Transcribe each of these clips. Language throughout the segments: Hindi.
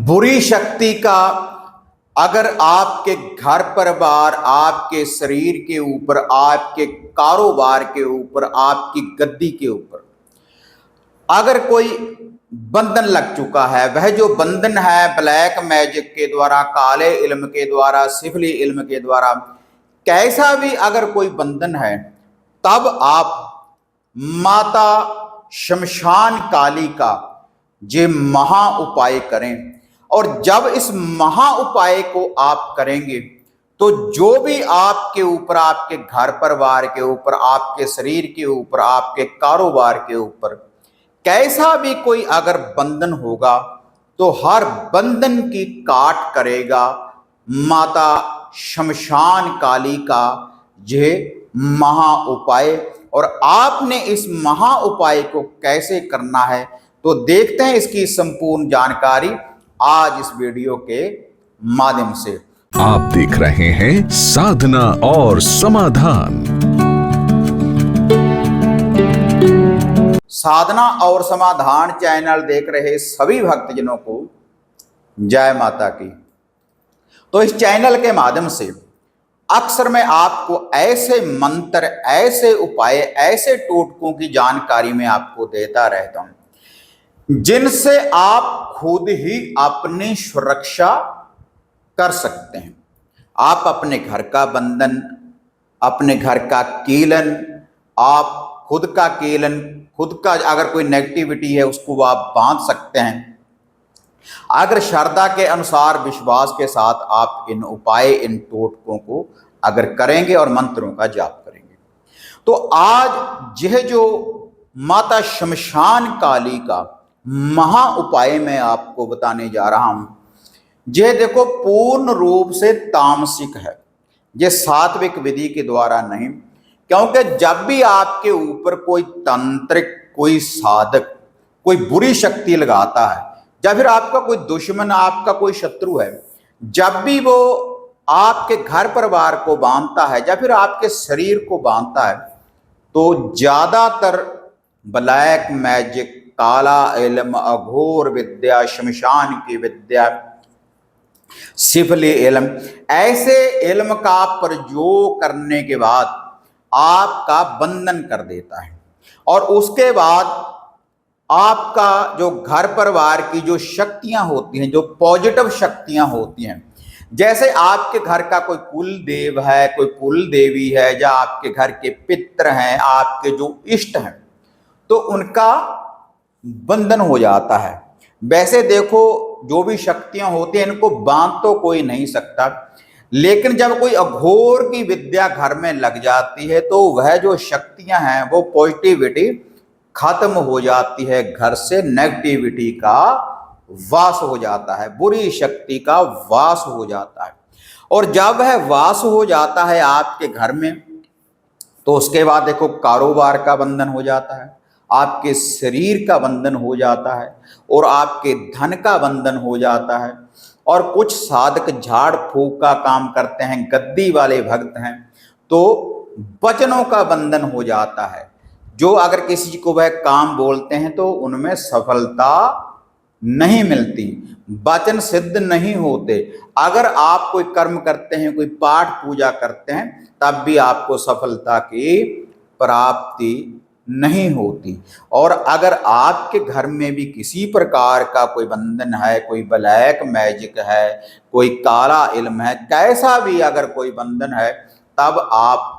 बुरी शक्ति का अगर आपके घर परिवार, आपके शरीर के ऊपर, आपके कारोबार के ऊपर, आपकी गद्दी के ऊपर अगर कोई बंधन लग चुका है, वह जो बंधन है ब्लैक मैजिक के द्वारा, काले इल्म के द्वारा, सिफली इल्म के द्वारा, कैसा भी अगर कोई बंधन है, तब आप माता शमशान काली का ये महा उपाय करें। और जब इस महा उपाय को आप करेंगे तो जो भी आपके ऊपर, आपके घर परिवार के ऊपर, आपके शरीर के ऊपर, आपके कारोबार के ऊपर कैसा भी कोई अगर बंधन होगा तो हर बंधन की काट करेगा माता शमशान काली का यह महा उपाय। और आपने इस महा उपाय को कैसे करना है तो देखते हैं इसकी संपूर्ण जानकारी आज इस वीडियो के माध्यम से। आप देख रहे हैं साधना और समाधान। साधना और समाधान चैनल देख रहे सभी भक्तजनों को जय माता की। तो इस चैनल के माध्यम से अक्सर मैं आपको ऐसे मंत्र, ऐसे उपाय, ऐसे टोटकों की जानकारी में आपको देता रहता हूं जिनसे आप खुद ही अपनी सुरक्षा कर सकते हैं। आप अपने घर का बंधन, अपने घर का कीलन, आप खुद का कीलन, खुद का अगर कोई नेगेटिविटी है उसको आप बांध सकते हैं अगर श्रद्धा के अनुसार, विश्वास के साथ आप इन उपाय, इन टोटकों को अगर करेंगे और मंत्रों का जाप करेंगे। तो आज यह जो माता शमशान काली का महा उपाय मैं आपको बताने जा रहा हूं, यह देखो पूर्ण रूप से तामसिक है, यह सात्विक विधि के द्वारा नहीं। क्योंकि जब भी आपके ऊपर कोई तांत्रिक, कोई साधक, कोई बुरी शक्ति लगाता है, या फिर आपका कोई दुश्मन, आपका कोई शत्रु है, जब भी वो आपके घर परिवार को बांधता है या फिर आपके शरीर को बांधता है, तो ज्यादातर ब्लैक मैजिक, काला इल्म, अघोर विद्या, शमशान की विद्या, सिफली इल्म, ऐसे इल्म का प्रयोग करने के बाद आपका बंधन कर देता है। और उसके बाद आपका जो घर परिवार की जो शक्तियां होती हैं, जो पॉजिटिव शक्तियां होती हैं, जैसे आपके घर का कोई कुल देव है, कोई कुल देवी है, या आपके घर के पितर हैं, आपके जो इष्ट हैं, तो उनका बंधन हो जाता है। वैसे देखो जो भी शक्तियां होती हैं इनको बांध तो कोई नहीं सकता, लेकिन जब कोई अघोर की विद्या घर में लग जाती है तो वह जो शक्तियां हैं वो पॉजिटिविटी खत्म हो जाती है, घर से नेगेटिविटी का वास हो जाता है, बुरी शक्ति का वास हो जाता है। और जब वह वास हो जाता है आपके घर में तो उसके बाद देखो कारोबार का बंधन हो जाता है, आपके शरीर का बंधन हो जाता है, और आपके धन का बंधन हो जाता है। और कुछ साधक झाड़ फूक का काम करते हैं, गद्दी वाले भक्त हैं, तो वचनों का बंधन हो जाता है। जो अगर किसी को वह काम बोलते हैं तो उनमें सफलता नहीं मिलती, वचन सिद्ध नहीं होते। अगर आप कोई कर्म करते हैं, कोई पाठ पूजा करते हैं, तब भी आपको सफलता की प्राप्ति नहीं होती। और अगर आपके घर में भी किसी प्रकार का कोई बंधन है, कोई ब्लैक मैजिक है, कोई काला इल्म है, कैसा भी अगर कोई बंधन है, तब आप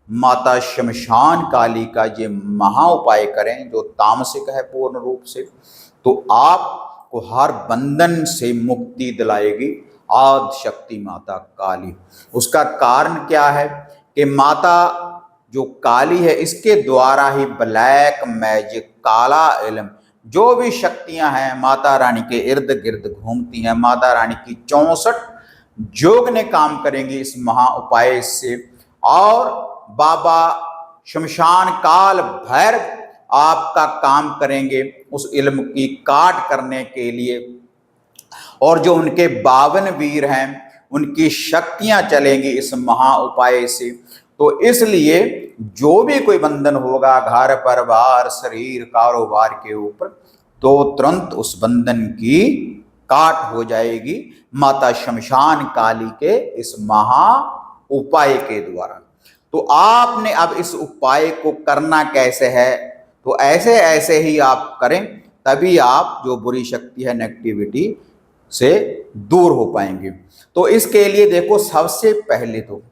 माता शमशान काली का ये महा उपाय करें जो तामसिक है पूर्ण रूप से, तो आपको हर बंधन से मुक्ति दिलाएगी आदि शक्ति माता काली। उसका कारण क्या है कि माता जो काली है इसके द्वारा ही ब्लैक मैजिक, काला इल्म, जो भी शक्तियां हैं माता रानी के इर्द गिर्द घूमती हैं। माता रानी की 64 योग ने काम करेंगी इस महा उपाय से। और बाबा शमशान काल भैरव आपका काम करेंगे उस इल्म की काट करने के लिए। और जो उनके 52 वीर हैं उनकी शक्तियां चलेंगी इस महा उपाय से। तो इसलिए जो भी कोई बंधन होगा घर परिवार शरीर कारोबार के ऊपर, तो तुरंत उस बंधन की काट हो जाएगी माता शमशान काली के इस महा उपाय के द्वारा। तो आपने अब इस उपाय को करना कैसे है, तो ऐसे ऐसे ही आप करें, तभी आप जो बुरी शक्ति है, नेगेटिविटी से दूर हो पाएंगे। तो इसके लिए देखो, सबसे पहले तो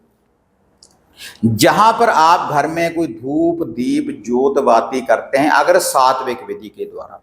जहां पर आप घर में कोई धूप दीप ज्योत बाती करते हैं, अगर सात्विक विधि के द्वारा,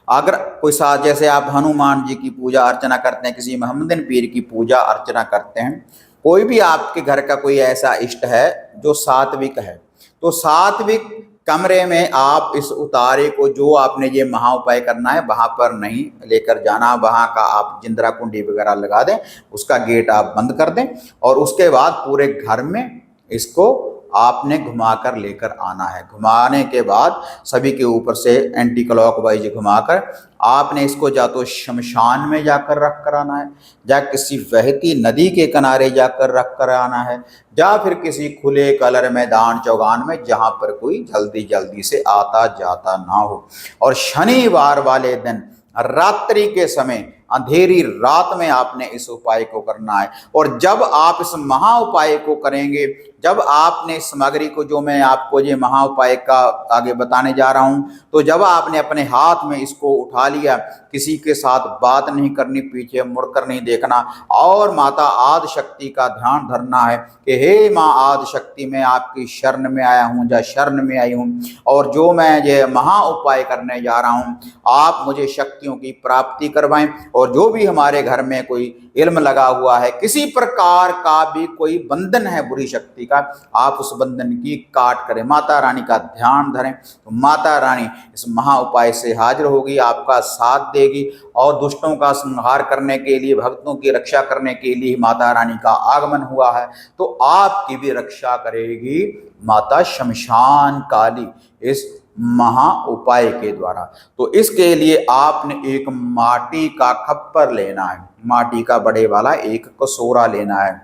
अगर कोई साथ, जैसे आप हनुमान जी की पूजा अर्चना करते हैं, किसी मोहम्मदन पीर की पूजा अर्चना करते हैं, कोई भी आपके घर का कोई ऐसा इष्ट है जो सात्विक है, तो सात्विक कमरे में आप इस उतारे को, जो आपने ये महा उपाय करना है, वहां पर नहीं लेकर जाना। वहां का आप जिंदरा कुंडी वगैरह लगा दें, उसका गेट आप बंद कर दें, और उसके बाद पूरे घर में इसको आपने घुमाकर लेकर आना है। घुमाने के बाद सभी के ऊपर से एंटी क्लॉकवाइज घुमाकर आपने इसको या तो शमशान में जाकर रख कर आना है, या किसी बहती नदी के किनारे जाकर रख कर आना है, या फिर किसी खुले कलर मैदान चौगान में, जहां पर कोई जल्दी जल्दी से आता जाता ना हो। और शनिवार वाले दिन रात्रि के समय, अंधेरी रात में आपने इस उपाय को करना है। और जब आप इस महा उपाय को करेंगे, जब आपने इस सामग्री को, जो मैं आपको ये महा उपाय का आगे बताने जा रहा हूं, तो जब आपने अपने हाथ में इसको उठा लिया, किसी के साथ बात नहीं करनी, पीछे मुड़कर नहीं देखना, और माता आदि शक्ति का ध्यान धरना है कि हे माँ आदि शक्ति, मैं आपकी शरण में आया हूँ या शरण में आई हूँ, और जो मैं ये महा उपाय करने जा रहा हूँ, आप मुझे शक्तियों की प्राप्ति करवाएं। और जो भी हमारे घर में कोई इल्म लगा हुआ है, किसी प्रकार का भी कोई बंधन है बुरी शक्ति का, आप उस बंधन की काट करें, माता रानी का ध्यान धरें, तो माता रानी इस महा उपाय से हाजिर होगी, आपका साथ देगी, और दुष्टों का संहार करने के लिए, भक्तों की रक्षा करने के लिए माता रानी का आगमन हुआ है। तो आपकी भी रक्षा करेगी माता शमशान काली इस महा उपाय के द्वारा। तो इसके लिए आपने एक माटी का खप्पर लेना है, माटी का बड़े वाला एक कटोरा लेना है,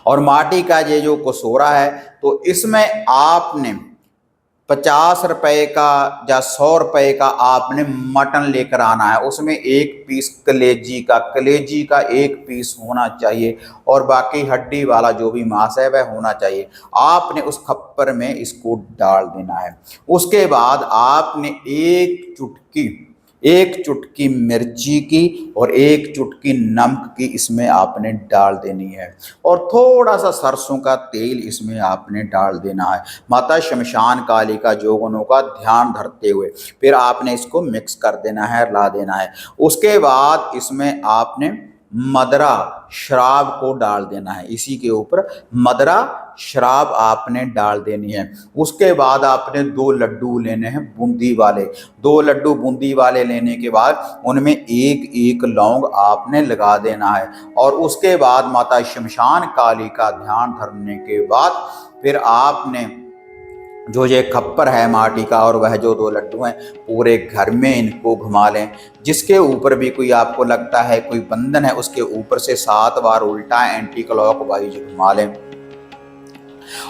और माटी का ये जो कटोरा है, तो इसमें आपने 50 रुपए का या 100 रुपए का आपने मटन लेकर आना है। उसमें एक पीस कलेजी का एक पीस होना चाहिए, और बाकी हड्डी वाला जो भी मांस है वह होना चाहिए। आपने उस खप्पर में इसको डाल देना है। उसके बाद आपने एक चुटकी मिर्ची की और एक चुटकी नमक की इसमें आपने डाल देनी है, और थोड़ा सा सरसों का तेल इसमें आपने डाल देना है, माता शमशान काली का जोगनों का ध्यान धरते हुए। फिर आपने इसको मिक्स कर देना है, ला देना है। उसके बाद इसमें आपने मदरा शराब को डाल देना है, इसी के ऊपर मदरा शराब आपने डाल देनी है। उसके बाद आपने 2 लड्डू लेने हैं बूंदी वाले, 2 लड्डू बूंदी वाले लेने के बाद उनमें एक एक लौंग आपने लगा देना है। और उसके बाद माता शमशान काली का ध्यान धरने के बाद फिर आपने जो ये खप्पर है माटी का, और वह जो 2 लड्डू हैं, पूरे घर में इनको घुमा लें। जिसके ऊपर भी कोई आपको लगता है कोई बंधन है, उसके ऊपर से 7 बार उल्टा एंटी क्लॉकवाइज घुमा लें।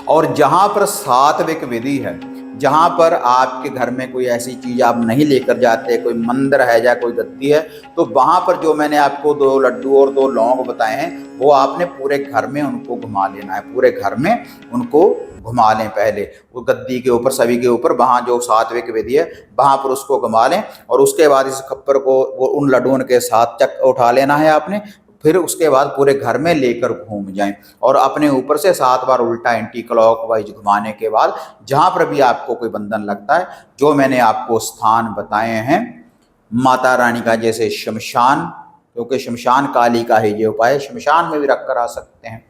और जहां पर सात्विक विधि है, जहां पर आपके घर में कोई ऐसी चीज आप नहीं लेकर जाते, कोई मंदिर है या कोई गद्दी है, तो वहां पर जो मैंने आपको 2 लड्डू और 2 लौंग बताए हैं, वो आपने पूरे घर में उनको घुमा लेना है। पूरे घर में उनको घुमा लें, पहले वो गद्दी के ऊपर, सभी के ऊपर, वहाँ जो सात्विक विधि है वहाँ पर उसको घुमा लें। और उसके बाद इस खप्पर को वो उन लड्डुओं के साथ उठा लेना है आपने। फिर उसके बाद पूरे घर में लेकर घूम जाएं, और अपने ऊपर से 7 बार उल्टा एंटी क्लॉकवाइज घुमाने के बाद जहाँ पर भी आपको कोई बंधन लगता है, जो मैंने आपको स्थान बताए हैं माता रानी का, जैसे शमशान, क्योंकि शमशान काली का ही ये उपाय है, शमशान में भी रख कर आ सकते हैं,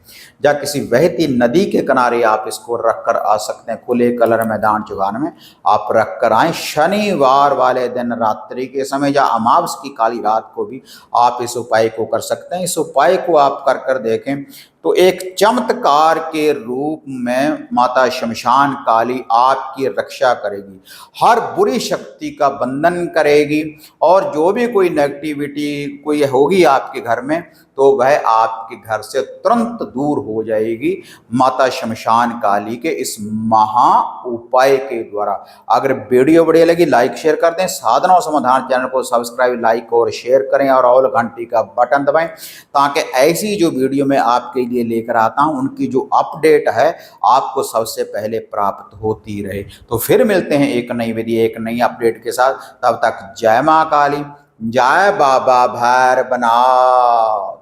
या किसी बहती नदी के किनारे आप इसको रख कर आ सकते हैं, खुले कलर मैदान चौगान में आप रख कर आएँ। शनिवार वाले दिन रात्रि के समय या अमावस की काली रात को भी आप इस उपाय को कर सकते हैं। इस उपाय को आप कर कर देखें तो एक चमत्कार के रूप में माता शमशान काली आपकी रक्षा करेगी, हर बुरी शक्ति का बंधन करेगी, और जो भी कोई नेगेटिविटी कोई होगी आपके घर में, तो वह आपके घर से तुरंत दूर हो जाएगी माता शमशान काली के इस महा उपाय के द्वारा। अगर वीडियो बढ़िया लगी लाइक शेयर कर दें, साधना और समाधान चैनल को सब्सक्राइब लाइक और शेयर करें और ऑल घंटी का बटन दबाएं ताकि ऐसी जो वीडियो मैं आपके लिए लेकर आता हूं उनकी जो अपडेट है आपको सबसे पहले प्राप्त होती रहे। तो फिर मिलते हैं एक नई वीडियो एक नई अपडेट के साथ, तब तक जय मां काली, जय बाबा भैरवनाथ।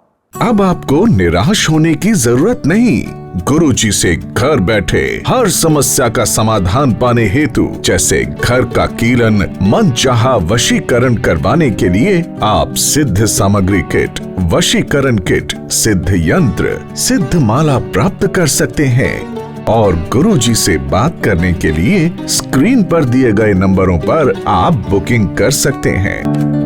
अब आपको निराश होने की जरूरत नहीं। गुरुजी से घर बैठे हर समस्या का समाधान पाने हेतु, जैसे घर का कीलन, मनचाहा वशीकरण करवाने के लिए आप सिद्ध सामग्री किट, वशीकरण किट, सिद्ध यंत्र, सिद्ध माला प्राप्त कर सकते हैं। और गुरुजी से बात करने के लिए स्क्रीन पर दिए गए नंबरों पर आप बुकिंग कर सकते हैं।